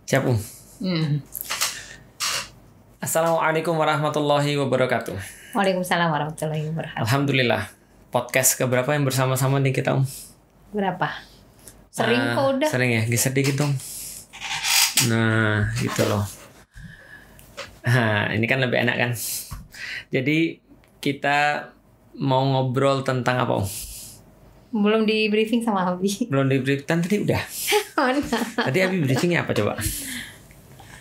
Siap, Hmm. Assalamualaikum warahmatullahi wabarakatuh. Waalaikumsalam warahmatullahi wabarakatuh. Alhamdulillah. Podcast keberapa yang bersama-sama nih kita, Berapa? Sering kok udah. Sering ya, geser dikit, Nah, gitu loh. Nah, ini kan lebih enak kan. Jadi kita mau ngobrol tentang apa, Belum di briefing sama Abi. Belum di brief, tadi udah. Mana? Tadi Abi briefingnya apa coba?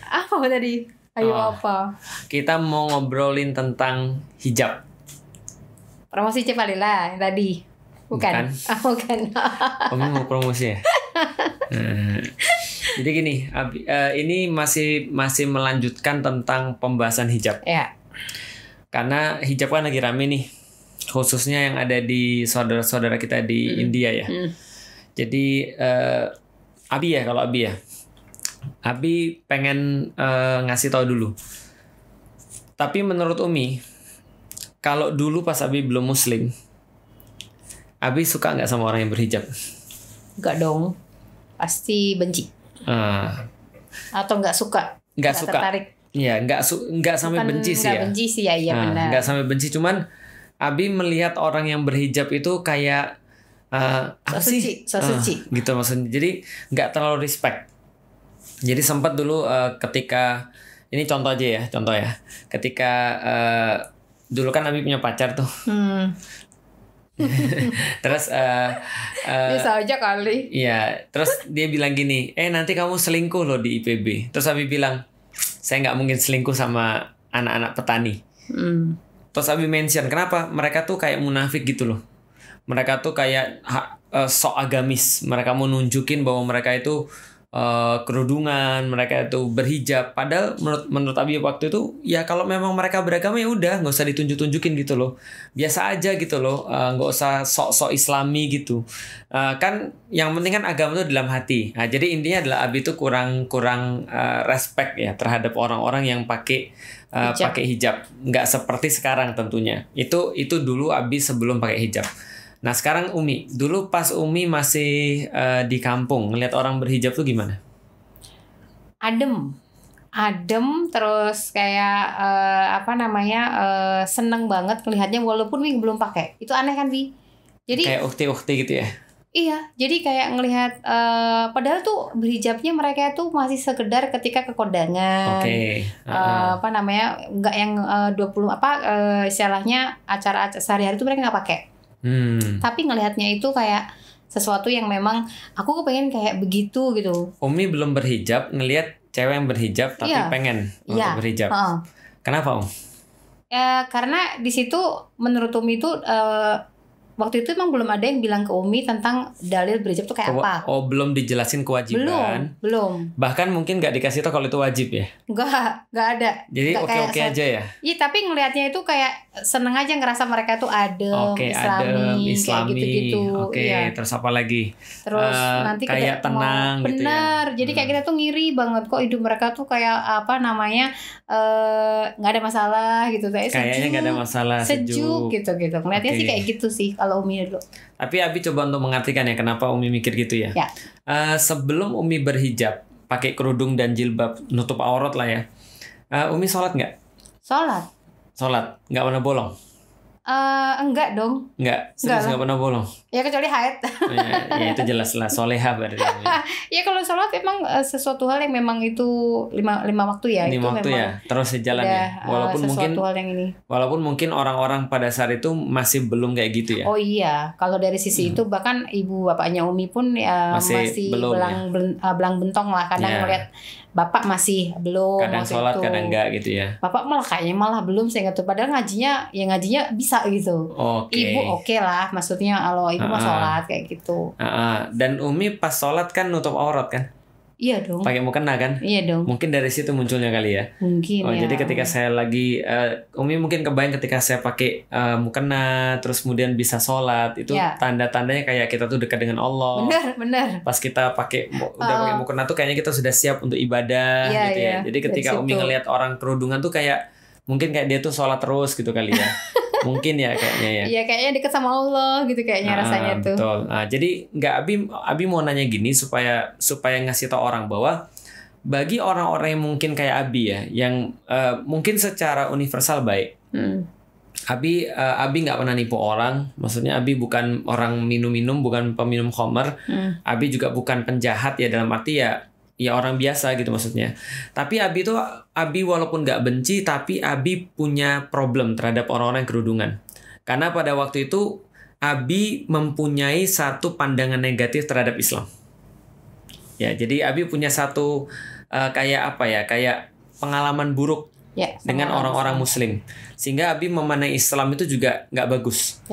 Apa tadi? Ayo apa? Kita mau ngobrolin tentang hijab. Promosi Cepalila yang tadi. Bukan. Bukan. Kamu mau promosi ya? Jadi gini, ini masih melanjutkan tentang pembahasan hijab. Ya. Karena hijab kan lagi rame nih, khususnya yang ada di saudara-saudara kita di India ya. Jadi Abi pengen ngasih tahu dulu. Tapi menurut Umi, kalau dulu pas Abi belum Muslim, Abi suka nggak sama orang yang berhijab? Enggak dong. Pasti benci. Atau nggak suka? Nggak suka. Tertarik. Ya, nggak sampai benci sih ya. Nggak benci sih ya, iya benar. Nggak sampai benci, cuman Abi melihat orang yang berhijab itu kayak apa sih? So suci. Gitu maksudnya. Jadi nggak terlalu respect. Jadi sempat dulu ketika ini contoh ya. Ketika dulu kan Abi punya pacar tuh. Terus bisa aja kali. Iya, terus dia bilang gini, nanti kamu selingkuh loh di IPB. Terus Abi bilang, saya nggak mungkin selingkuh sama anak-anak petani. Terus Abi mention, kenapa? Mereka tuh kayak munafik gitu loh. Mereka tuh kayak sok agamis. Mereka mau nunjukin bahwa mereka itu kerudungan, mereka itu berhijab. Padahal menurut Abi waktu itu, ya kalau memang mereka beragama ya udah, nggak usah ditunjuk-tunjukin gitu loh. Biasa aja gitu loh, nggak usah sok-sok Islami gitu. Kan yang penting kan agama itu dalam hati. Nah, jadi intinya adalah Abi itu kurang respect ya terhadap orang-orang yang pakai hijab. Nggak seperti sekarang tentunya. Itu dulu Abi sebelum pakai hijab. Nah sekarang Umi, dulu pas Umi masih di kampung ngeliat orang berhijab tuh gimana? Adem terus kayak seneng banget melihatnya walaupun Wi belum pakai. Itu aneh kan Wi? Jadi kayak ukti-ukti gitu ya? Iya, jadi kayak ngelihat padahal tuh berhijabnya mereka tuh masih sekedar ketika ke kondangan. Oke. Nggak yang 20 istilahnya acara sehari-hari tuh mereka nggak pakai. Tapi ngelihatnya itu kayak sesuatu yang memang aku kepengen kayak begitu gitu. Umi belum berhijab, ngelihat cewek yang berhijab tapi pengen untuk berhijab. Kenapa, Om? Karena di situ menurut Umi itu waktu itu emang belum ada yang bilang ke Umi tentang dalil berhijab tuh kayak apa. Oh, belum dijelasin kewajiban. Belum. Bahkan mungkin nggak dikasih tau kalau itu wajib ya? Nggak ada. Jadi oke-oke aja ya? Iya, tapi ngelihatnya itu kayak seneng aja ngerasa mereka tuh adem, Islami, kayak gitu-gitu. Oke, terus apa lagi? Terus nanti kayak tenang gitu ya? Benar, jadi kayak kita tuh ngiri banget kok hidup mereka tuh kayak nggak ada masalah gitu. Kayaknya nggak ada masalah, sejuk gitu. Ngelihatnya sih kayak gitu sih kalau Umi dulu. Tapi Abi coba untuk mengartikan ya kenapa Umi mikir gitu ya. Sebelum Umi berhijab, pakai kerudung dan jilbab, nutup aurat lah ya. Umi sholat nggak? Sholat, nggak pernah bolong? Enggak dong. Nggak pernah bolong? Ya kecuali haid. ya itu jelas lah, soleha berarti. Ya kalau sholat emang sesuatu hal yang memang itu lima waktu ya. 5 waktu ya, terus sejalan ya. Walaupun mungkin orang-orang pada saat itu masih belum kayak gitu ya. Oh iya, kalau dari sisi itu bahkan ibu bapaknya Umi pun masih belang bentong lah. Kadang ngeliat bapak masih belum. Kadang sholat, kadang enggak gitu ya. Bapak malah belum saya nggak tahu. Padahal ngajinya bisa gitu. Ibu oke lah, maksudnya kalau ibu mau sholat kayak gitu. Dan Umi pas sholat kan nutup aurat kan? Iya dong. Pakai mukena kan? Iya dong. Mungkin dari situ munculnya kali ya. Mungkin ya. Jadi ketika saya lagi Umi mungkin kebayang ketika saya pakai mukena terus kemudian bisa sholat, itu tanda-tandanya kayak kita tuh dekat dengan Allah. Benar. Pas kita pakai mukena tuh kayaknya kita sudah siap untuk ibadah gitu ya. Jadi ketika Umi ngelihat orang kerudungan tuh kayak mungkin kayak dia tuh sholat terus gitu kali ya. Mungkin ya kayaknya ya. Iya kayaknya dekat sama Allah gitu kayaknya rasanya tuh. Betul. Nah, jadi Abi mau nanya gini supaya ngasih tau orang bahwa bagi orang-orang yang mungkin kayak Abi ya, yang mungkin secara universal baik. Abi nggak pernah nipu orang, maksudnya Abi bukan orang minum-minum, bukan peminum khamar. Abi juga bukan penjahat ya, dalam arti ya orang biasa gitu maksudnya. Tapi Abi walaupun nggak benci, tapi Abi punya problem terhadap orang-orang yang kerudungan. Karena pada waktu itu Abi mempunyai satu pandangan negatif terhadap Islam. Ya, jadi Abi punya satu kayak pengalaman buruk dengan orang-orang Muslim, sehingga Abi memandang Islam itu juga nggak bagus.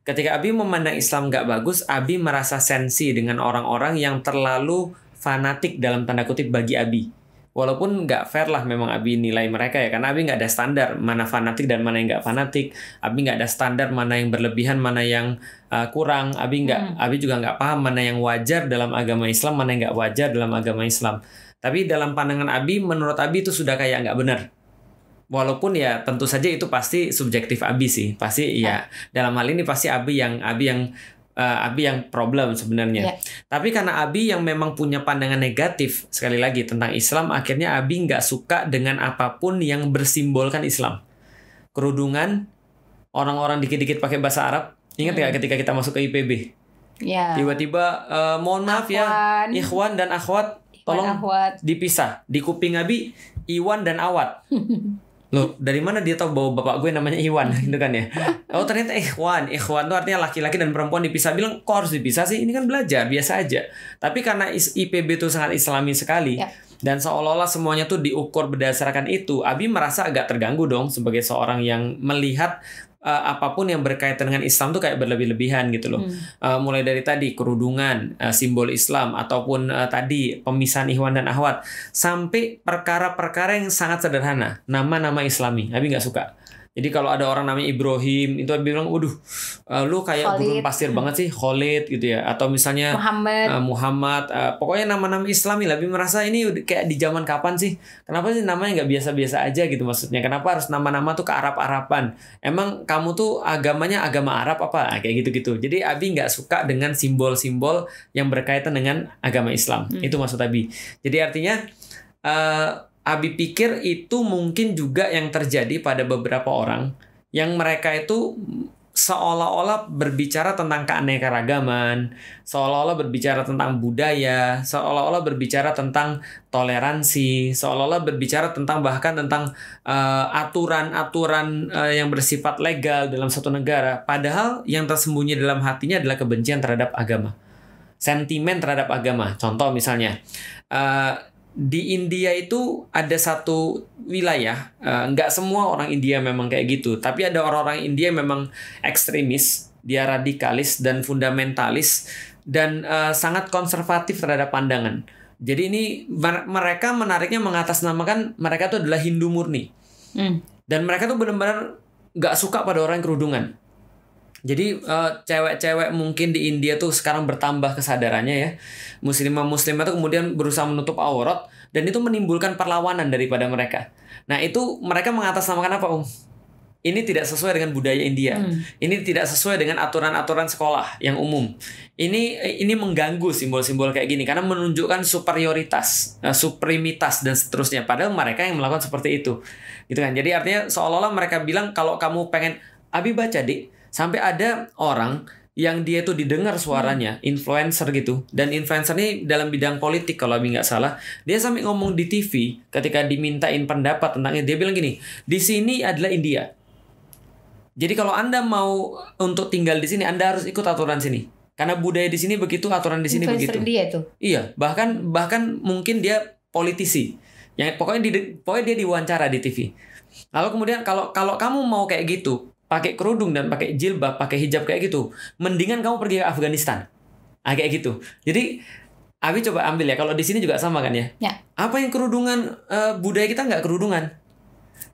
Ketika Abi memandang Islam nggak bagus, Abi merasa sensi dengan orang-orang yang terlalu fanatik dalam tanda kutip bagi Abi. Walaupun nggak fair lah memang Abi nilai mereka ya, karena Abi nggak ada standar mana fanatik dan mana yang nggak fanatik. Abi nggak ada standar mana yang berlebihan, mana yang kurang. Abi juga nggak paham mana yang wajar dalam agama Islam, mana yang nggak wajar dalam agama Islam. Tapi dalam pandangan Abi, menurut Abi itu sudah kayak nggak benar. Walaupun ya tentu saja itu pasti subjektif Abi sih, pasti ya dalam hal ini pasti Abi yang problem sebenarnya. Tapi karena Abi yang memang punya pandangan negatif sekali lagi tentang Islam, akhirnya Abi nggak suka dengan apapun yang bersimbolkan Islam. Kerudungan, orang-orang dikit-dikit pakai bahasa Arab. Ingat nggak ketika kita masuk ke IPB? Tiba-tiba mohon maaf ya, ikhwan dan akhwat, tolong dipisah. Di kuping Abi, Iwan dan Awat. Loh, dari mana dia tahu bahwa bapak gue namanya Iwan gitu kan ya? Oh, ternyata ikhwan itu artinya laki-laki dan perempuan dipisah. Bilang, kok harus dipisah sih? Ini kan belajar, biasa aja. Tapi karena IPB itu sangat islami sekali, dan seolah-olah semuanya tuh diukur berdasarkan itu, Abi merasa agak terganggu dong sebagai seorang yang melihat apapun yang berkaitan dengan Islam tuh kayak berlebih-lebihan gitu loh. Mulai dari tadi kerudungan, simbol Islam, ataupun tadi pemisahan ikhwan dan akhwat, sampai perkara-perkara yang sangat sederhana, nama-nama Islami. Abi nggak suka. Jadi kalau ada orang namanya Ibrahim, itu Abi bilang, waduh, lu kayak gurun pasir banget sih, Khalid gitu ya. Atau misalnya Muhammad, pokoknya nama-nama Islami lah. Abi merasa ini kayak di zaman kapan sih? Kenapa sih namanya nggak biasa-biasa aja gitu maksudnya? Kenapa harus nama-nama tuh ke Arab-Araban? Emang kamu tuh agamanya agama Arab apa? Kayak gitu-gitu. Jadi Abi nggak suka dengan simbol-simbol yang berkaitan dengan agama Islam. Itu maksud Abi. Jadi artinya Abi pikir itu mungkin juga yang terjadi pada beberapa orang yang mereka itu seolah-olah berbicara tentang keanekaragaman, seolah-olah berbicara tentang budaya, seolah-olah berbicara tentang toleransi, seolah-olah berbicara tentang bahkan tentang aturan-aturan yang bersifat legal dalam suatu negara. Padahal yang tersembunyi dalam hatinya adalah kebencian terhadap agama, sentimen terhadap agama. Contoh misalnya, di India itu ada satu wilayah, nggak semua orang India memang kayak gitu, tapi ada orang-orang India yang memang ekstremis, dia radikalis dan fundamentalis, dan sangat konservatif terhadap pandangan. Jadi ini mereka menariknya mengatasnamakan mereka itu adalah Hindu murni, dan mereka tuh benar-benar nggak suka pada orang yang kerudungan. Jadi cewek-cewek mungkin di India tuh sekarang bertambah kesadarannya ya. Muslimah-muslimah tuh kemudian berusaha menutup aurat, dan itu menimbulkan perlawanan daripada mereka. Nah itu mereka mengatasnamakan apa, Ini tidak sesuai dengan budaya India. Ini tidak sesuai dengan aturan-aturan sekolah yang umum. Ini mengganggu simbol-simbol kayak gini karena menunjukkan superioritas, supremitas dan seterusnya. Padahal mereka yang melakukan seperti itu. Gitu kan. Jadi artinya seolah-olah mereka bilang kalau kamu pengen, Abi baca dik, sampai ada orang yang dia itu didengar suaranya, influencer gitu. Dan influencer ini dalam bidang politik kalau Abi nggak salah. Dia sampai ngomong di TV ketika dimintain pendapat tentangnya. Dia bilang gini, di sini adalah India. Jadi kalau Anda mau untuk tinggal di sini, Anda harus ikut aturan sini. Karena budaya di sini begitu, aturan di sini begitu. Dia tuh. Iya, bahkan mungkin dia politisi. Yang pokoknya dia diwawancara di TV. Lalu kemudian kalau kamu mau kayak gitu, pakai kerudung dan pakai jilbab, pakai hijab kayak gitu, mendingan kamu pergi ke Afghanistan. Kayak gitu. Jadi Abi coba ambil ya, kalau di sini juga sama kan ya? Apa yang kerudungan, budaya kita nggak kerudungan.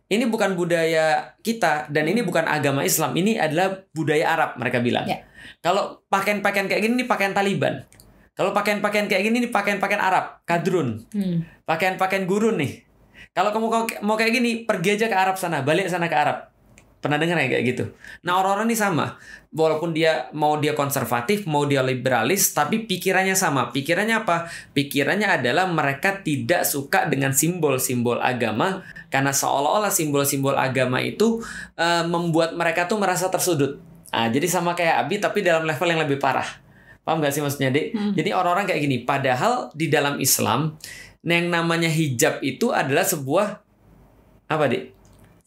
Ini bukan budaya kita dan ini bukan agama Islam. Ini adalah budaya Arab, mereka bilang. Kalau pakaian-pakaian kayak gini, ini pakaian Taliban. Kalau pakaian-pakaian kayak gini, ini pakaian-pakaian Arab, kadrun. Pakaian-pakaian gurun nih. Kalau kamu mau kayak gini, pergi aja ke Arab sana, balik sana ke Arab. Pernah dengar ya kayak gitu? Nah orang-orang ini sama. Walaupun dia konservatif, mau dia liberalis, tapi pikirannya sama. Pikirannya apa? Pikirannya adalah mereka tidak suka dengan simbol-simbol agama, karena seolah-olah simbol-simbol agama itu membuat mereka tuh merasa tersudut. Nah, jadi sama kayak Abi, tapi dalam level yang lebih parah. Paham gak sih maksudnya, Dik? Jadi orang-orang kayak gini. Padahal di dalam Islam, yang namanya hijab itu adalah sebuah apa, Dik?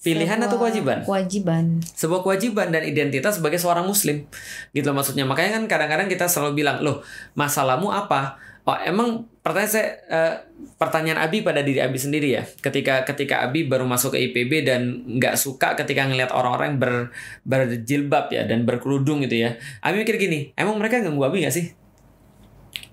Pilihan atau kewajiban? Kewajiban. Sebuah kewajiban dan identitas sebagai seorang muslim. Gitu maksudnya. Makanya kan kadang-kadang kita selalu bilang, loh masalahmu apa? Oh emang pertanyaan Abi pada diri Abi sendiri ya. Ketika Abi baru masuk ke IPB dan nggak suka ketika ngelihat orang-orang berjilbab ya dan berkerudung gitu ya. Abi mikir gini, emang mereka ganggu Abi nggak sih?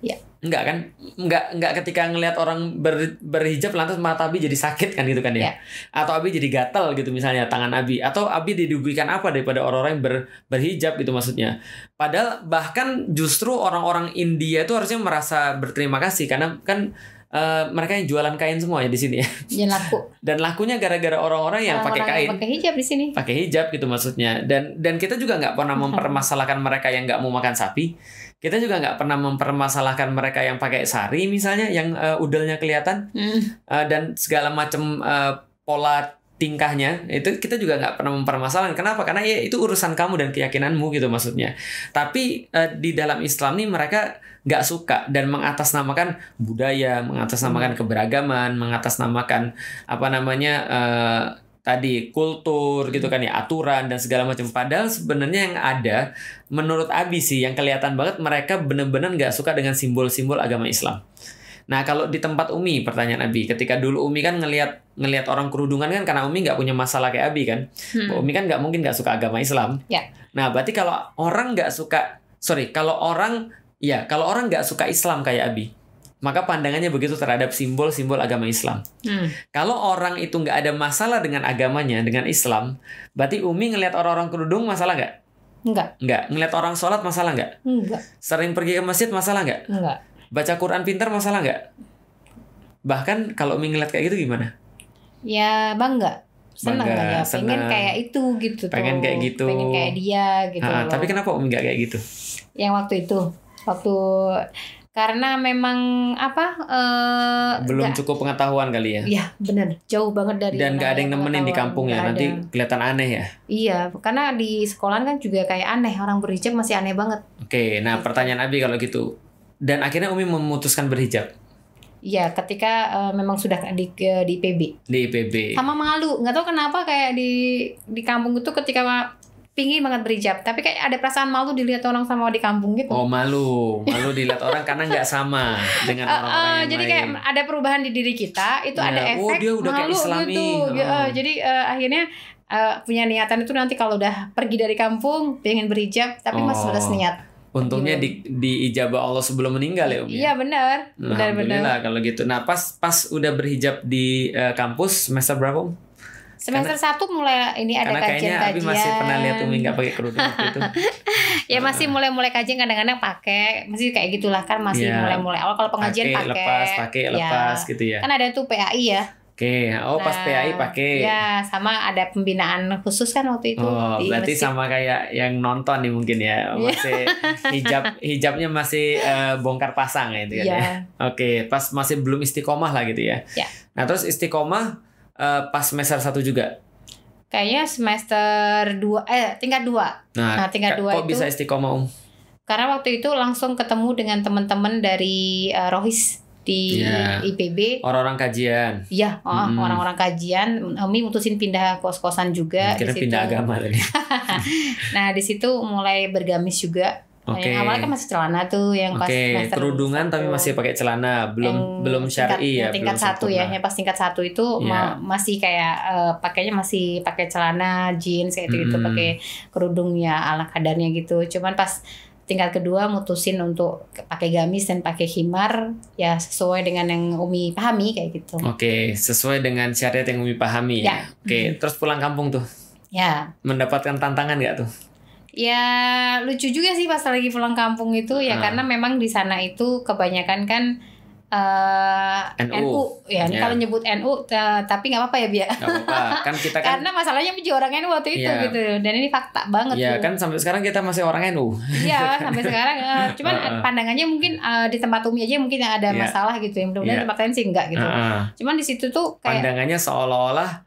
Ya. Enggak kan? Enggak ketika ngelihat orang berhijab lantas mata Abi jadi sakit kan gitu kan ya? Atau Abi jadi gatal gitu misalnya tangan Abi, atau Abi didugikan apa daripada orang-orang yang berhijab gitu maksudnya. Padahal bahkan justru orang-orang India itu harusnya merasa berterima kasih karena kan mereka yang jualan kain semua ya di sini ya. Dan laku. Dan lakunya gara-gara orang-orang yang pakai kain. Pakai hijab di sini. Pakai hijab gitu maksudnya. Dan kita juga nggak pernah mempermasalahkan mereka yang nggak mau makan sapi. Kita juga nggak pernah mempermasalahkan mereka yang pakai sari misalnya, yang udelnya kelihatan, dan segala macam pola tingkahnya itu kita juga nggak pernah mempermasalahkan. Kenapa? Karena ya itu urusan kamu dan keyakinanmu gitu maksudnya. Tapi di dalam Islam nih mereka nggak suka dan mengatasnamakan budaya, mengatasnamakan keberagaman, mengatasnamakan apa namanya tadi kultur gitu kan ya, aturan dan segala macam. Padahal sebenarnya yang ada menurut Abi sih yang kelihatan banget mereka benar-benar nggak suka dengan simbol-simbol agama Islam. Nah kalau di tempat Umi, pertanyaan Abi, ketika dulu Umi kan ngelihat orang kerudungan kan, karena Umi nggak punya masalah kayak Abi kan, Umi kan nggak mungkin nggak suka agama Islam. Ya. Nah berarti kalau orang nggak suka, kalau orang nggak suka Islam kayak Abi, maka pandangannya begitu terhadap simbol-simbol agama Islam. Kalau orang itu nggak ada masalah dengan agamanya, dengan Islam, berarti Umi ngelihat orang-orang kerudung masalah nggak? Nggak. Ngelihat orang sholat masalah nggak? Enggak. Sering pergi ke masjid masalah nggak? Enggak. Baca Quran pintar masalah nggak? Bahkan kalau Umi ngeliat kayak gitu gimana? Ya bangga. Senang ya. Senang. Pengen kayak itu gitu tuh. Pengen kayak gitu. Pengen kayak dia gitu. Tapi kenapa Umi nggak kayak gitu? Yang waktu itu. Karena memang belum cukup pengetahuan kali ya. Iya benar, jauh banget dari. Dan nggak ada yang nemenin di kampung ya, nanti kelihatan aneh ya. Iya, karena di sekolah kan juga kayak aneh, orang berhijab masih aneh banget. Oke, nah pertanyaan Abi kalau gitu, dan akhirnya Umi memutuskan berhijab. Iya, ketika memang sudah di IPB. Di IPB. Sama malu, nggak tahu kenapa kayak di kampung itu ketika pingin banget berhijab, tapi kayak ada perasaan malu dilihat orang sama di kampung gitu. Oh malu dilihat orang karena nggak sama dengan orang-orang yang jadi lain. Kayak ada perubahan di diri kita, itu ada efek dia udah malu kayak Islami. gitu. Jadi akhirnya punya niatan itu nanti kalau udah pergi dari kampung pengen berhijab, tapi masih sudah niat. Untungnya di ijabah Allah sebelum meninggal ya Umi. Iya benar. Alhamdulillah kalau gitu. Nah pas udah berhijab di kampus semester berapa Om? Semester 1 mulai ini ada kajian-kajian. Karena kayaknya Abi masih pernah lihat Umi nggak pakai kerudung waktu itu. Ya masih mulai kajian, kadang-kadang pakai, masih kayak gitulah kan, masih mulai awal kalau pengajian pakai lepas gitu ya. Kan ada tuh PAI ya. Oke, pas PAI pakai. Ya, sama ada pembinaan khusus kan waktu itu. Oh, berarti masjid. Sama kayak yang nonton nih mungkin ya. Masih hijabnya masih bongkar pasang ya itu kan ya. Oke, pas masih belum istiqomah lah gitu ya. Nah, terus istiqomah pas semester 1 juga. Kayaknya semester 2 tingkat 2. Nah, tingkat 2 kok bisa istiqomah Karena waktu itu langsung ketemu dengan teman-teman dari Rohis di IPB. Orang-orang kajian. Iya, orang-orang kajian. Umi mutusin pindah kos-kosan juga. Kira pindah agama tadi. Nah, di situ mulai bergamis juga. Yang awalnya kan masih celana tuh, yang pas kerudungan tapi masih pakai celana, belum syar'i ya, tingkat 1 ya, yang pas tingkat 1 itu masih kayak pakainya masih pakai celana jeans kayak gitu, pakai kerudung ya ala kadarnya gitu. Cuman pas tingkat kedua mutusin untuk pakai gamis dan pakai khimar ya sesuai dengan yang Umi pahami kayak gitu. Oke, sesuai dengan syariat yang Umi pahami ya. Oke, terus pulang kampung tuh. Ya. Mendapatkan tantangan nggak tuh? Ya lucu juga sih pas lagi pulang kampung itu ya, karena memang di sana itu kebanyakan kan NU ya. Kalau nyebut NU tapi nggak apa-apa ya Bia. Nggak apa-apa kan kita kan. Karena masalahnya juga orang NU waktu itu gitu. Dan ini fakta banget. Iya kan sampai sekarang kita masih orang NU. Iya sampai sekarang. Cuman pandangannya mungkin di tempat Umi aja mungkin yang ada masalah gitu. Yang mudah-mudahan tempat lain sih enggak gitu. Cuman di situ tuh kayak pandangannya seolah-olah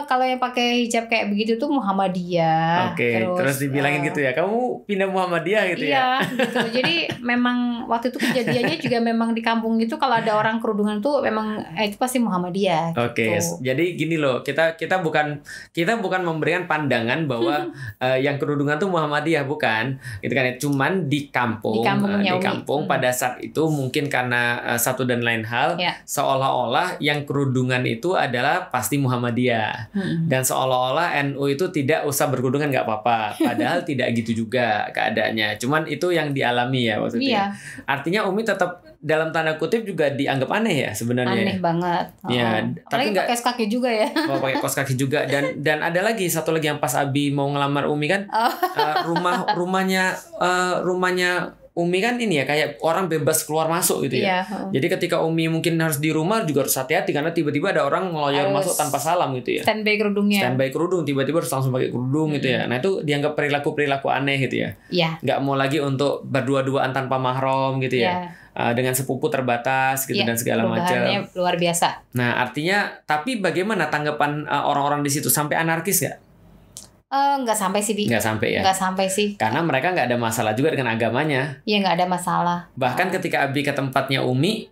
kalau yang pakai hijab kayak begitu tuh Muhammadiyah. Terus dibilangin gitu ya, kamu pindah Muhammadiyah gitu ya. Iya, gitu. Jadi memang waktu itu kejadiannya juga memang di kampung itu kalau ada orang kerudungan tuh memang itu pasti Muhammadiyah. Gitu. Jadi gini loh, kita bukan memberikan pandangan bahwa yang kerudungan tuh Muhammadiyah, bukan. Gitu kan. Cuman di kampung pada saat itu mungkin karena satu dan lain hal seolah-olah yang kerudungan itu adalah pasti Muhammadiyah. Dan seolah-olah NU itu tidak usah berkerudungan nggak apa-apa, padahal tidak gitu juga keadaannya. Cuman itu yang dialami ya maksudnya. Artinya Umi tetap dalam tanda kutip juga dianggap aneh ya sebenarnya. Aneh banget. Tapi nggak pakai kaos kaki juga ya. Pakai kaos kaki juga dan ada lagi satu lagi yang pas Abi mau ngelamar Umi kan, rumahnya Umi kan ini ya kayak orang bebas keluar masuk gitu ya. Jadi ketika Umi mungkin harus di rumah juga harus hati-hati karena tiba-tiba ada orang ngeloyor masuk tanpa salam gitu ya. Standby kerudung tiba-tiba harus langsung pakai kerudung gitu ya. Nah itu dianggap perilaku aneh gitu ya. Nggak mau lagi untuk berdua-duaan tanpa mahram gitu ya. Dengan sepupu terbatas gitu dan segala macam. Luar biasa. Nah artinya tapi bagaimana tanggapan orang-orang di situ, sampai anarkis nggak? Nggak sampai sih, Bi. Nggak sampai sih. Karena mereka nggak ada masalah juga dengan agamanya. Iya, nggak ada masalah. Bahkan ketika Abi ke tempatnya Umi,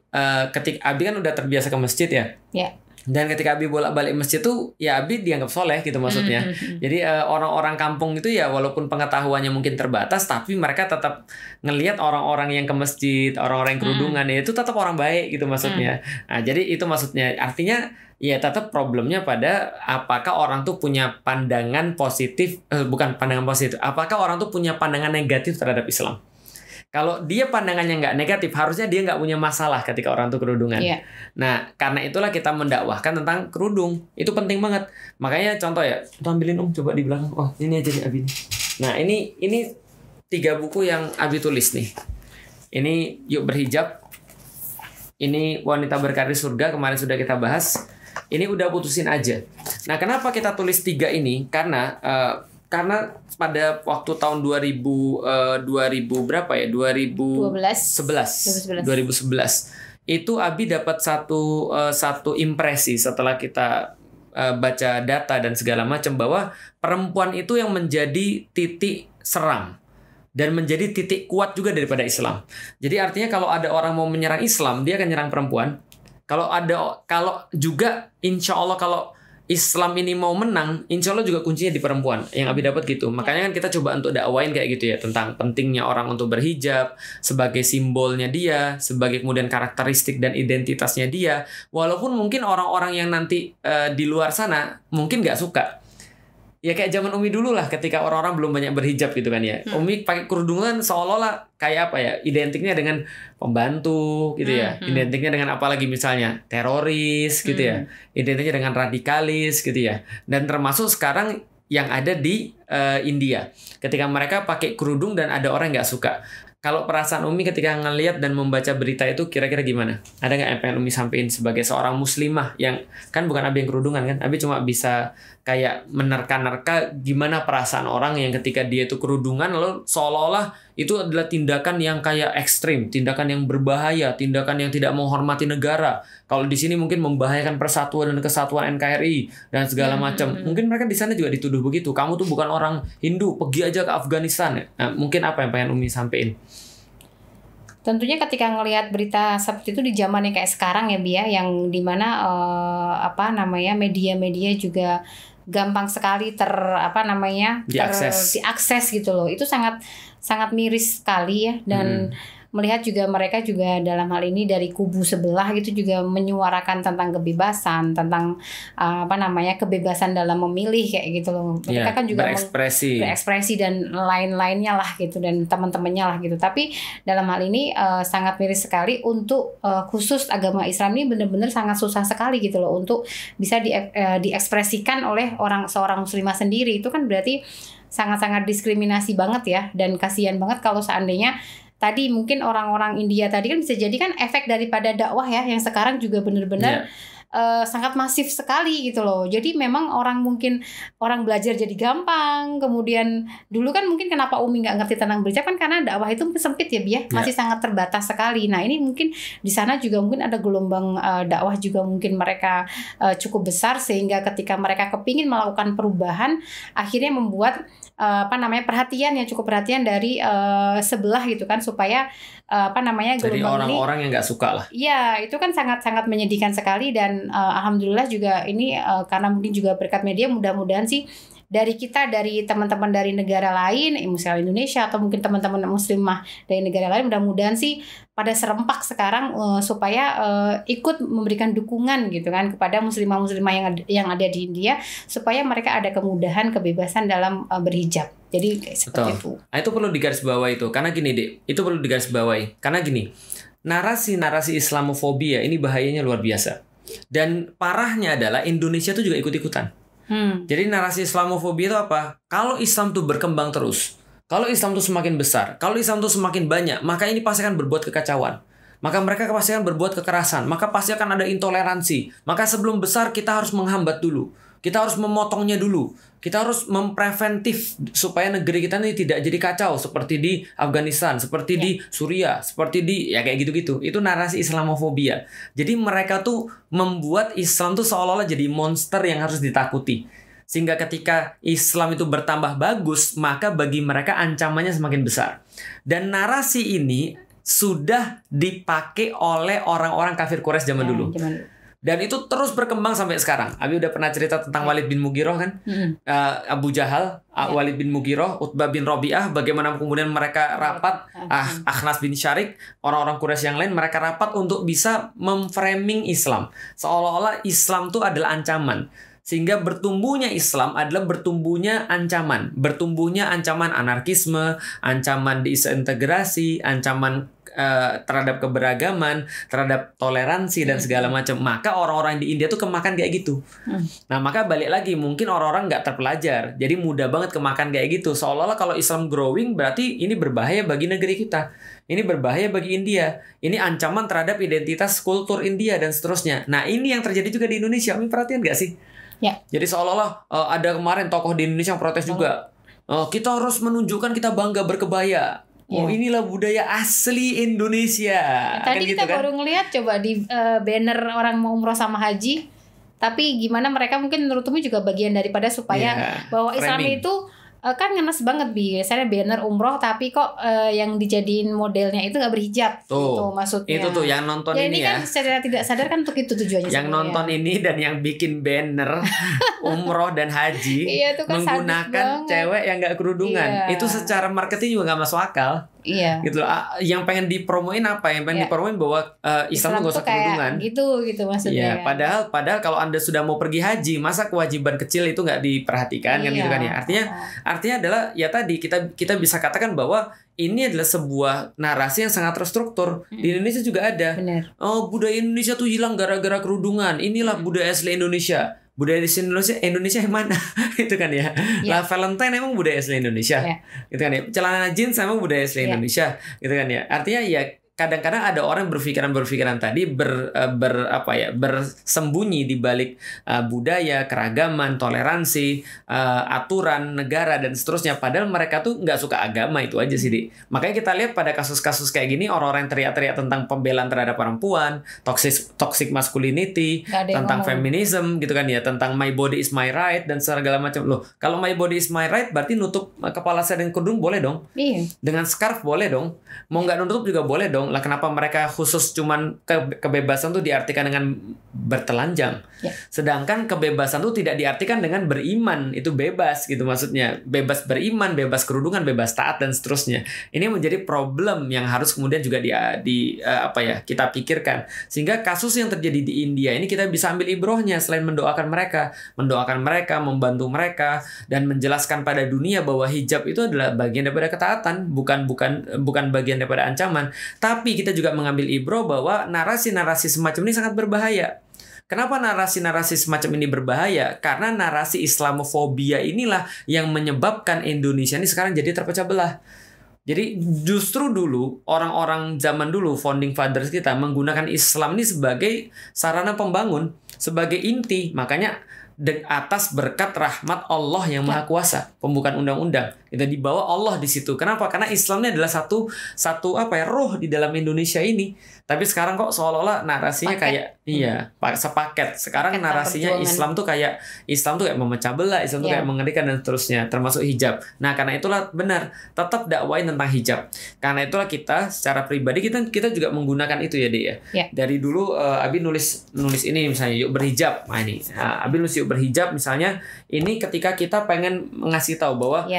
ketika Abi kan udah terbiasa ke masjid ya. Iya. Dan ketika Abi bolak-balik masjid tuh, ya Abi dianggap soleh gitu maksudnya. Jadi orang-orang kampung itu ya walaupun pengetahuannya mungkin terbatas, tapi mereka tetap ngelihat orang-orang yang ke masjid, orang-orang yang kerudungan ya itu tetap orang baik gitu maksudnya. Nah jadi itu maksudnya. Artinya ya tetap problemnya pada apakah orang tuh punya pandangan positif, bukan pandangan positif. Apakah orang tuh punya pandangan negatif terhadap Islam? Kalau dia pandangannya nggak negatif, harusnya dia nggak punya masalah ketika orang tuh kerudungan. Nah, karena itulah kita mendakwahkan tentang kerudung. Itu penting banget. Makanya contoh ya, ambilin coba di belakang. Oh, ini aja nih Abi. Nah, ini 3 buku yang Abi tulis nih. Ini Yuk Berhijab. Ini Wanita Berkarir Surga, kemarin sudah kita bahas. Ini Udah Putusin Aja. Nah, kenapa kita tulis 3 ini? Karena pada waktu tahun 2000 berapa ya? 2011 itu Abi dapat satu impresi setelah kita baca data dan segala macam bahwa perempuan itu yang menjadi titik serang dan menjadi titik kuat juga daripada Islam. Jadi artinya kalau ada orang mau menyerang Islam, dia akan nyerang perempuan. Kalau juga insya Allah kalau Islam ini mau menang, insya Allah juga kuncinya di perempuan. Yang Abi dapat gitu. Makanya kan kita coba untuk dakwain kayak gitu ya, tentang pentingnya orang untuk berhijab sebagai simbolnya dia, sebagai kemudian karakteristik dan identitasnya dia. Walaupun mungkin orang-orang yang nanti di luar sana mungkin nggak suka. Ya kayak zaman Umi dulu lah, ketika orang-orang belum banyak berhijab gitu kan ya. Umi pakai kerudungan seolah-olah kayak apa ya, identiknya dengan pembantu gitu ya. Identiknya dengan apa lagi misalnya teroris gitu ya. Identiknya dengan radikalis gitu ya. Dan termasuk sekarang yang ada di India. Ketika mereka pakai kerudung dan ada orang nggak suka. Kalau perasaan Umi ketika ngelihat dan membaca berita itu kira-kira gimana? Ada nggak yang pengen Umi sampein sebagai seorang muslimah yang kan bukan Abi yang kerudungan kan? Abi cuma bisa kayak menerka-nerka gimana perasaan orang yang ketika dia itu kerudungan lalu seolah-olah itu adalah tindakan yang kayak ekstrim, tindakan yang berbahaya, tindakan yang tidak menghormati negara. Kalau di sini mungkin membahayakan persatuan dan kesatuan NKRI dan segala macam. Mungkin mereka di sana juga dituduh begitu. Kamu tuh bukan orang Hindu, pergi aja ke Afghanistan. Nah, mungkin apa yang pengen Umi sampein? Tentunya ketika ngelihat berita seperti itu di zamannya kayak sekarang ya Bia, yang dimana media-media juga gampang sekali diakses gitu loh. Itu sangat miris sekali ya. Dan melihat juga mereka juga dalam hal ini dari kubu sebelah gitu juga menyuarakan tentang kebebasan, tentang kebebasan dalam memilih kayak gitu loh. Mereka kan juga berekspresi dan lain-lainnya lah gitu, dan teman-temannya lah gitu. Tapi dalam hal ini sangat miris sekali untuk khusus agama Islam ini benar-benar sangat susah sekali gitu loh untuk bisa diekspresikan oleh seorang muslimah sendiri. Itu kan berarti sangat-sangat diskriminasi banget ya, dan kasihan banget kalau seandainya tadi mungkin orang-orang India tadi kan bisa jadi kan efek daripada dakwah ya yang sekarang juga benar-benar sangat masif sekali gitu loh. Jadi memang orang belajar jadi gampang. Kemudian dulu kan mungkin kenapa Umi nggak ngerti tentang berhijab kan karena dakwah itu sempit ya Bi ya, masih sangat terbatas sekali. Nah ini mungkin di sana juga mungkin ada gelombang dakwah juga mungkin mereka cukup besar sehingga ketika mereka kepingin melakukan perubahan akhirnya membuat perhatian yang cukup perhatian dari sebelah gitu kan supaya jadi orang-orang yang nggak suka lah. Iya, itu kan sangat-sangat menyedihkan sekali dan alhamdulillah juga ini karena mungkin juga berkat media mudah-mudahan sih dari teman-teman dari negara lain, misalnya Indonesia atau mungkin teman-teman muslimah dari negara lain mudah-mudahan sih pada serempak sekarang supaya ikut memberikan dukungan gitu kan kepada muslimah-muslimah yang ada di India supaya mereka ada kemudahan kebebasan dalam berhijab. Jadi seperti itu. Nah, itu perlu digarisbawahi itu karena gini Dek, itu perlu digarisbawahi karena gini. Narasi-narasi Islamofobia ini bahayanya luar biasa. Dan parahnya adalah Indonesia tuh juga ikut-ikutan. Jadi narasi Islamofobia itu apa? Kalau Islam tuh berkembang terus, kalau Islam tuh semakin besar, kalau Islam tuh semakin banyak, maka ini pasti akan berbuat kekacauan. Maka mereka pasti akan berbuat kekerasan, maka pasti akan ada intoleransi. Maka sebelum besar kita harus menghambat dulu. Kita harus memotongnya dulu. Kita harus mempreventif supaya negeri kita ini tidak jadi kacau seperti di Afghanistan, seperti di Suriah, seperti di ya kayak gitu-gitu. Itu narasi Islamofobia. Jadi mereka tuh membuat Islam tuh seolah-olah jadi monster yang harus ditakuti. Sehingga ketika Islam itu bertambah bagus, maka bagi mereka ancamannya semakin besar. Dan narasi ini sudah dipakai oleh orang-orang kafir Quraisy zaman dulu. Dan itu terus berkembang sampai sekarang. Abi udah pernah cerita tentang Walid bin Mughirah kan? Abu Jahal, Walid bin Mughirah, Utbah bin Rabi'ah, bagaimana kemudian mereka rapat, Akhnas bin Syarik, orang-orang Quraisy yang lain, mereka rapat untuk bisa memframing Islam. Seolah-olah Islam itu adalah ancaman. Sehingga bertumbuhnya Islam adalah bertumbuhnya ancaman. Bertumbuhnya ancaman anarkisme, ancaman disintegrasi, ancaman terhadap keberagaman, terhadap toleransi dan segala macam. Maka orang-orang di India tuh kemakan kayak gitu. Nah maka balik lagi mungkin orang-orang nggak terpelajar, jadi mudah banget kemakan kayak gitu. Seolah-olah kalau Islam growing berarti ini berbahaya bagi negeri kita. Ini berbahaya bagi India. Ini ancaman terhadap identitas kultur India dan seterusnya. Nah ini yang terjadi juga di Indonesia. Kamu perhatian nggak sih? Ya. Jadi seolah-olah ada kemarin tokoh di Indonesia yang protes juga. Kita harus menunjukkan kita bangga berkebaya. Oh inilah budaya asli Indonesia. Tadi kan kita baru ngelihat coba di banner orang mau umroh sama haji. Tapi gimana mereka mungkin menurut Umi juga bagian daripada supaya bahwa Islam itu kan ngenes banget Bi. Misalnya banner umroh tapi kok yang dijadiin modelnya itu nggak berhijab. Gitu maksudnya. Itu tuh yang nonton ini kan secara tidak sadar kan untuk itu tujuannya. Yang nonton ini dan yang bikin banner umroh dan haji itu kan menggunakan cewek yang nggak kerudungan. Itu secara marketing juga nggak masuk akal. Gitu loh. Yang pengen dipromoin apa? Yang pengen dipromoin bahwa Islam tuh gak usah kerudungan. Gitu maksudnya. Padahal kalau Anda sudah mau pergi haji, masa kewajiban kecil itu nggak diperhatikan kan gitu kan ya. Artinya adalah ya tadi kita bisa katakan bahwa ini adalah sebuah narasi yang sangat terstruktur. Di Indonesia juga ada. Bener. Budaya Indonesia tuh hilang gara-gara kerudungan. Inilah budaya asli Indonesia. Budaya asli Indonesia yang mana? Itu kan ya. Lah Valentine emang budaya asli Indonesia. Gitu kan ya. Celana jeans emang budaya asli Indonesia. Gitu kan ya. Artinya ya kadang-kadang ada orang berpikiran tadi bersembunyi di balik budaya, keragaman, toleransi, aturan negara dan seterusnya. Padahal mereka tuh nggak suka agama, itu aja sih, Dik. Makanya kita lihat pada kasus-kasus kayak gini orang-orang yang teriak-teriak tentang pembelaan terhadap perempuan, toxic masculinity, tentang feminism gitu kan ya, tentang my body is my right dan segala macam. Loh, kalau my body is my right berarti nutup kepala saya dengan kerudung boleh dong. Dengan scarf boleh dong. Mau nggak nutup juga boleh dong. Lah kenapa mereka khusus cuman kebebasan tuh diartikan dengan bertelanjang, sedangkan kebebasan tuh tidak diartikan dengan beriman, itu bebas gitu maksudnya, bebas beriman, bebas kerudungan, bebas taat dan seterusnya. Ini menjadi problem yang harus kemudian juga kita pikirkan, sehingga kasus yang terjadi di India ini kita bisa ambil ibrohnya selain mendoakan mereka, membantu mereka dan menjelaskan pada dunia bahwa hijab itu adalah bagian daripada ketaatan, bukan bagian daripada ancaman. Tapi kita juga mengambil ibroh bahwa narasi-narasi semacam ini sangat berbahaya. Kenapa narasi-narasi semacam ini berbahaya? Karena narasi Islamofobia inilah yang menyebabkan Indonesia ini sekarang jadi terpecah belah. Jadi justru dulu orang-orang zaman dulu founding fathers kita menggunakan Islam ini sebagai sarana pembangun, sebagai inti. Makanya atas berkat rahmat Allah yang Maha Kuasa, pembukaan undang-undang itu dibawa Allah di situ. Kenapa? Karena Islam ini adalah satu roh di dalam Indonesia ini. Tapi sekarang kok seolah-olah narasinya kayak sepaket. Sekarang narasinya Islam tuh kayak memecah belah, Islam tuh kayak mengerikan dan seterusnya, termasuk hijab. Nah, karena itulah benar tetap dakwain tentang hijab. Karena itulah kita secara pribadi kita juga menggunakan itu ya, Dek ya. Dari dulu Abi nulis ini misalnya yuk berhijab. Nah, ini Abi nulis yuk berhijab misalnya, ini ketika kita pengen ngasih tahu bahwa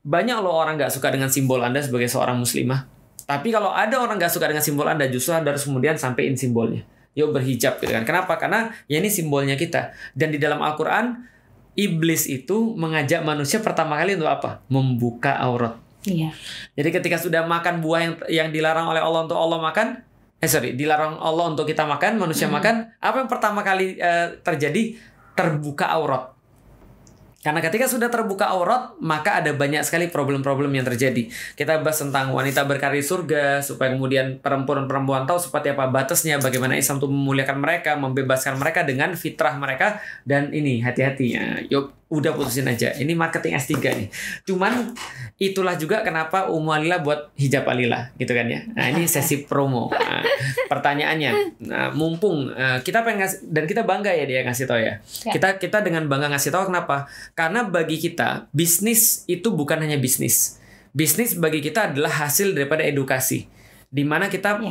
banyak loh orang nggak suka dengan simbol Anda sebagai seorang muslimah. Tapi kalau ada orang nggak suka dengan simbol Anda, justru Anda harus kemudian sampein simbolnya. Yuk berhijab gitu kan. Kenapa? Karena ya ini simbolnya kita. Dan di dalam Al-Quran, iblis itu mengajak manusia pertama kali untuk apa? Membuka aurat. Iya. Jadi ketika sudah makan buah yang dilarang oleh Allah untuk Allah makan, dilarang Allah untuk kita makan, manusia makan, apa yang pertama kali terjadi? Terbuka aurat. Karena ketika sudah terbuka aurat, maka ada banyak sekali problem-problem yang terjadi. Kita bahas tentang wanita berkarir surga, supaya kemudian perempuan-perempuan tahu seperti apa batasnya, bagaimana Islam itu memuliakan mereka, membebaskan mereka dengan fitrah mereka. Dan ini hati-hatinya, yuk udah putusin aja. Ini marketing S3 nih. Cuman itulah juga kenapa Ummu Alila buat hijab Alila gitu kan ya. Nah, ini sesi promo. Nah, pertanyaannya, mumpung kita pengen ngasih, dan kita bangga ya dia ngasih tahu ya. Kita dengan bangga ngasih tahu kenapa? Karena bagi kita bisnis itu bukan hanya bisnis. Bisnis bagi kita adalah hasil daripada edukasi. Di mana kita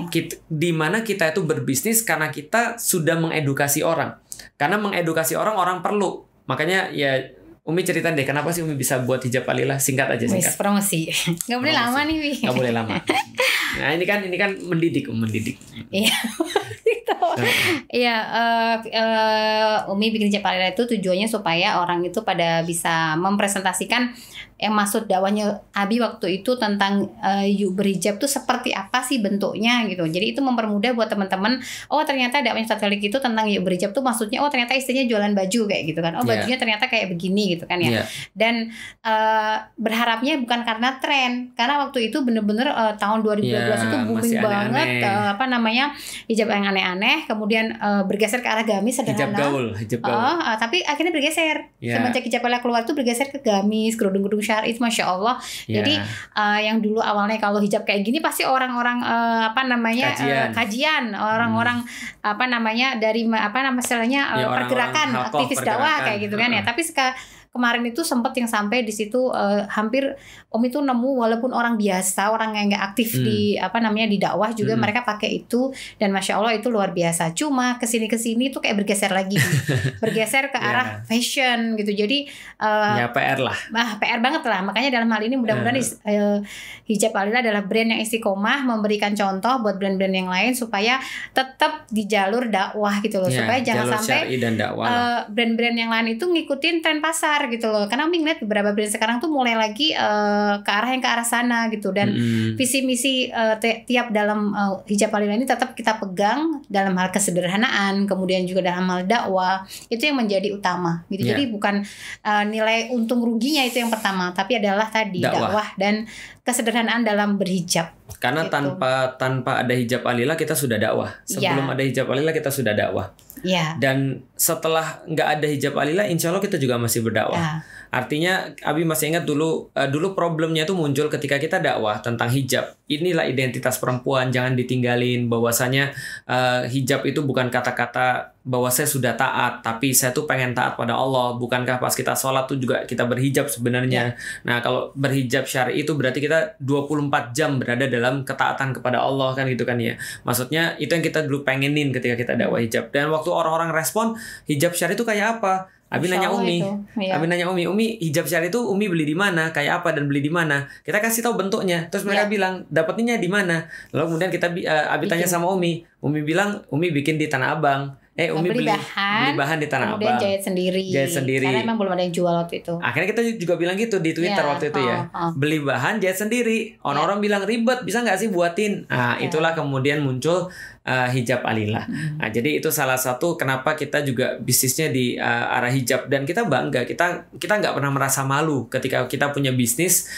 itu berbisnis karena kita sudah mengedukasi orang. Karena mengedukasi orang perlu. Makanya ya Umi ceritain deh kenapa sih Umi bisa buat hijab Alila, singkat aja singkat. Promosi. Gak boleh lama nih, Wi. Gak boleh lama. Nah, ini kan mendidik. Iya. Iya, Umi bikin hijab Alila itu tujuannya supaya orang itu pada bisa mempresentasikan yang maksud dakwahnya Abi waktu itu tentang yuk berhijab tuh seperti apa sih bentuknya gitu. Jadi itu mempermudah buat teman-teman. Oh, ternyata dakwahnya Ustaz Felix itu tentang yuk berhijab tuh maksudnya ternyata istrinya jualan baju kayak gitu kan. Oh, bajunya ternyata kayak begini gitu kan ya. Dan berharapnya bukan karena tren. Karena waktu itu bener-bener tahun 2012 itu booming banget hijab yang aneh-aneh, kemudian bergeser ke arah gamis sederhana. Hijab gaul. Tapi akhirnya bergeser. Semenjak hijab Alila keluar tuh bergeser ke gamis, kerudung-kerudung syar'i itu Masya Allah. Jadi yang dulu awalnya kalau hijab kayak gini pasti orang-orang kajian orang-orang dari pergerakan aktivis dakwah kayak gitu kan ya. Tapi kemarin itu sempat yang sampai di situ hampir Om itu nemu walaupun orang biasa, orang yang nggak aktif di di dakwah juga mereka pakai itu, dan Masya Allah itu luar biasa. Cuma kesini tuh kayak bergeser lagi, bergeser ke arah fashion gitu. Jadi PR lah. PR banget lah. Makanya dalam hal ini mudah-mudahan hijab Alila adalah brand yang istiqomah, memberikan contoh buat brand-brand yang lain supaya tetap di jalur dakwah gitu loh. Supaya jangan sampai brand-brand yang lain itu ngikutin tren pasar gitu loh. Karena Umi ngeliat beberapa brand sekarang tuh mulai lagi ke arah sana gitu. Dan visi misi tiap dalam hijab Alila ini tetap kita pegang dalam hal kesederhanaan, kemudian juga dalam hal dakwah. Itu yang menjadi utama gitu. Jadi bukan nilai untung ruginya itu yang pertama, tapi adalah tadi dakwah dan kesederhanaan dalam berhijab. Karena gitu. tanpa ada hijab Alila kita sudah dakwah. Sebelum ada hijab Alila kita sudah dakwah. Dan setelah nggak ada hijab Alila, insya Allah kita juga masih berdakwah. Artinya Abi masih ingat dulu problemnya itu muncul ketika kita dakwah tentang hijab. Inilah identitas perempuan, jangan ditinggalin. Bahwasanya hijab itu bukan kata-kata bahwa saya sudah taat, tapi saya tuh pengen taat pada Allah. Bukankah pas kita sholat tuh juga kita berhijab sebenarnya? Nah, kalau berhijab syar'i itu berarti kita 24 jam berada dalam ketaatan kepada Allah kan gitu kan ya. Maksudnya itu yang kita dulu pengenin ketika kita dakwah hijab. Dan waktu orang-orang respon hijab syar'i itu kayak apa? Abi nanya Umi, Umi hijab syar'i itu Umi beli di mana, kayak apa dan beli di mana? Kita kasih tahu bentuknya, terus mereka bilang dapatnya di mana. Lalu kemudian Abi tanya sama Umi bilang Umi bikin di Tanah Abang. Umi beli bahan di Tanah kemudian Abang. Jahit sendiri. Karena emang belum ada yang jual waktu itu. Akhirnya kita juga bilang gitu di Twitter waktu itu ya. Beli bahan jahit sendiri. Orang-orang bilang ribet, bisa nggak sih buatin? Nah, itulah kemudian muncul hijab Alila. Nah, jadi itu salah satu kenapa kita juga bisnisnya di arah hijab, dan kita bangga. Kita nggak pernah merasa malu ketika kita punya bisnis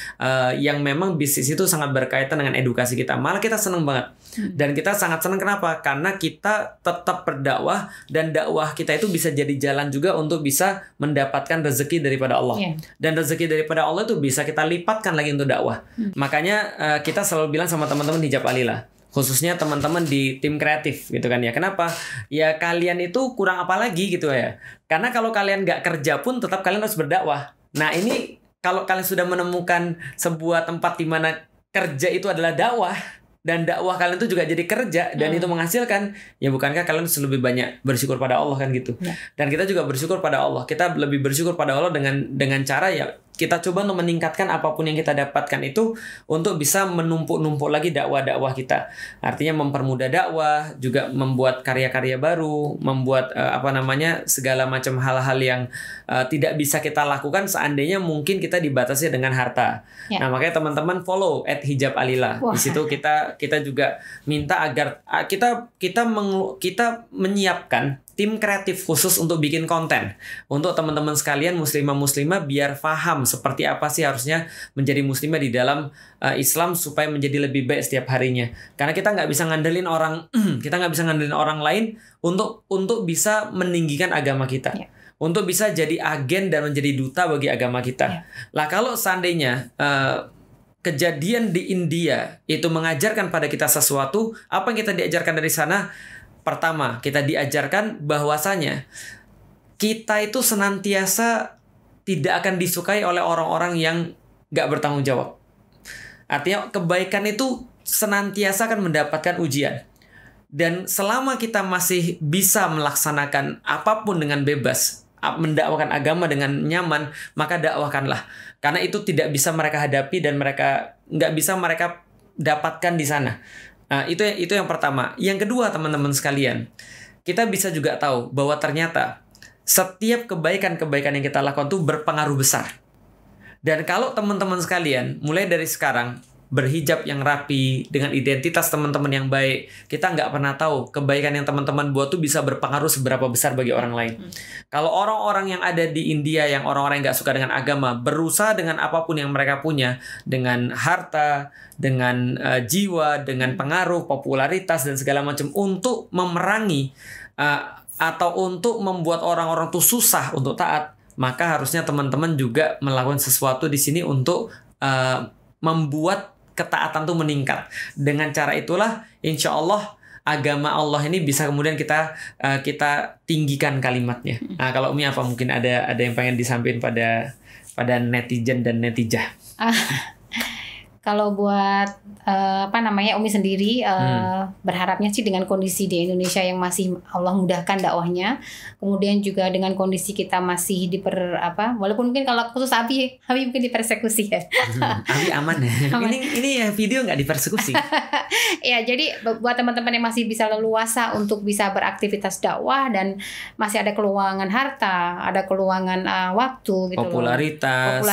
yang memang bisnis itu sangat berkaitan dengan edukasi kita. Malah kita seneng banget. Dan kita sangat senang kenapa? Karena kita tetap berdakwah, dan dakwah kita itu bisa jadi jalan juga untuk bisa mendapatkan rezeki daripada Allah. Dan rezeki daripada Allah itu bisa kita lipatkan lagi untuk dakwah. Makanya kita selalu bilang sama teman-teman hijab Alila, khususnya teman-teman di tim kreatif gitu kan ya. Kenapa? Ya kalian itu kurang apa lagi gitu ya. Karena kalau kalian nggak kerja pun tetap kalian harus berdakwah. Nah ini kalau kalian sudah menemukan sebuah tempat di mana kerja itu adalah dakwah, dan dakwah kalian itu juga jadi kerja, dan itu menghasilkan, ya bukankah kalian harus lebih banyak bersyukur pada Allah kan gitu. Dan kita juga bersyukur pada Allah. Kita lebih bersyukur pada Allah dengan cara ya kita coba untuk meningkatkan apapun yang kita dapatkan itu untuk bisa menumpuk-numpuk lagi dakwah-dakwah kita. Artinya mempermudah dakwah, juga membuat karya-karya baru, membuat segala macam hal-hal yang tidak bisa kita lakukan seandainya mungkin kita dibatasi dengan harta. Nah, makanya teman-teman follow @hijab_alila. Di situ kita juga minta agar kita menyiapkan tim kreatif khusus untuk bikin konten untuk teman-teman sekalian muslimah biar paham seperti apa sih harusnya menjadi muslimah di dalam Islam supaya menjadi lebih baik setiap harinya. Karena kita nggak bisa ngandelin orang lain untuk bisa meninggikan agama kita. Untuk bisa jadi agen dan menjadi duta bagi agama kita. Lah kalau seandainya kejadian di India itu mengajarkan pada kita sesuatu, apa yang kita diajarkan dari sana? Pertama, kita diajarkan bahwasanya kita itu senantiasa tidak akan disukai oleh orang-orang yang gak bertanggung jawab. Artinya kebaikan itu senantiasa akan mendapatkan ujian. Dan selama kita masih bisa melaksanakan apapun dengan bebas, mendakwakan agama dengan nyaman, maka dakwahkanlah. Karena itu tidak bisa mereka hadapi dan nggak bisa mereka dapatkan di sana. Nah, itu yang pertama. Yang kedua, teman-teman sekalian, kita bisa juga tahu bahwa ternyata setiap kebaikan-kebaikan yang kita lakukan itu berpengaruh besar. Dan kalau teman-teman sekalian mulai dari sekarang berhijab yang rapi, dengan identitas teman-teman yang baik, kita nggak pernah tahu kebaikan yang teman-teman buat tuh bisa berpengaruh seberapa besar bagi orang lain. Kalau orang-orang yang ada di India, yang orang-orang yang nggak suka dengan agama, berusaha dengan apapun yang mereka punya, dengan harta, dengan jiwa, dengan pengaruh, popularitas, dan segala macam untuk memerangi atau untuk membuat orang-orang tuh susah untuk taat, maka harusnya teman-teman juga melakukan sesuatu di sini untuk membuat ketaatan tuh meningkat. Dengan cara itulah insya Allah agama Allah ini bisa kemudian kita tinggikan kalimatnya. Nah, kalau Umi apa mungkin ada yang pengen disampaikan pada netizen dan netijah? Kalau buat Umi sendiri berharapnya sih dengan kondisi di Indonesia yang masih Allah mudahkan dakwahnya, kemudian juga dengan kondisi kita masih walaupun mungkin kalau khusus Abi mungkin dipersekusi ya. Abi aman ya. Ini ya video nggak dipersekusi. Ya, jadi buat teman-teman yang masih bisa leluasa untuk bisa beraktivitas dakwah dan masih ada keluangan harta, ada keluangan waktu gitu, popularitas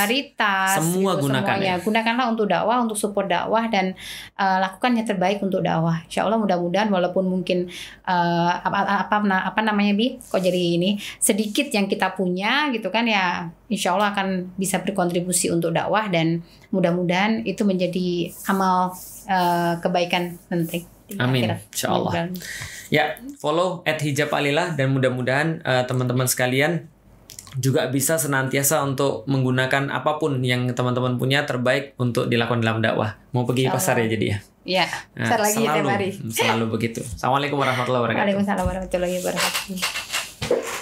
semua gitu, gunakan semuanya. Gunakanlah untuk dakwah, untuk support dakwah, dan lakukan yang terbaik untuk dakwah. Insya Allah mudah-mudahan walaupun mungkin kok jadi ini sedikit yang kita punya gitu kan ya, insya Allah akan bisa berkontribusi untuk dakwah, dan mudah-mudahan itu menjadi amal kebaikan nanti. Amin, insya Allah. Ya, follow @hijab_alila, dan mudah-mudahan teman-teman sekalian juga bisa senantiasa untuk menggunakan apapun yang teman-teman punya terbaik untuk dilakukan dalam dakwah. Mau pergi pasar ya jadi ya? Iya, pasar lagi tiap hari. Selalu begitu. Assalamualaikum warahmatullahi wabarakatuh. Waalaikumsalam warahmatullahi wabarakatuh.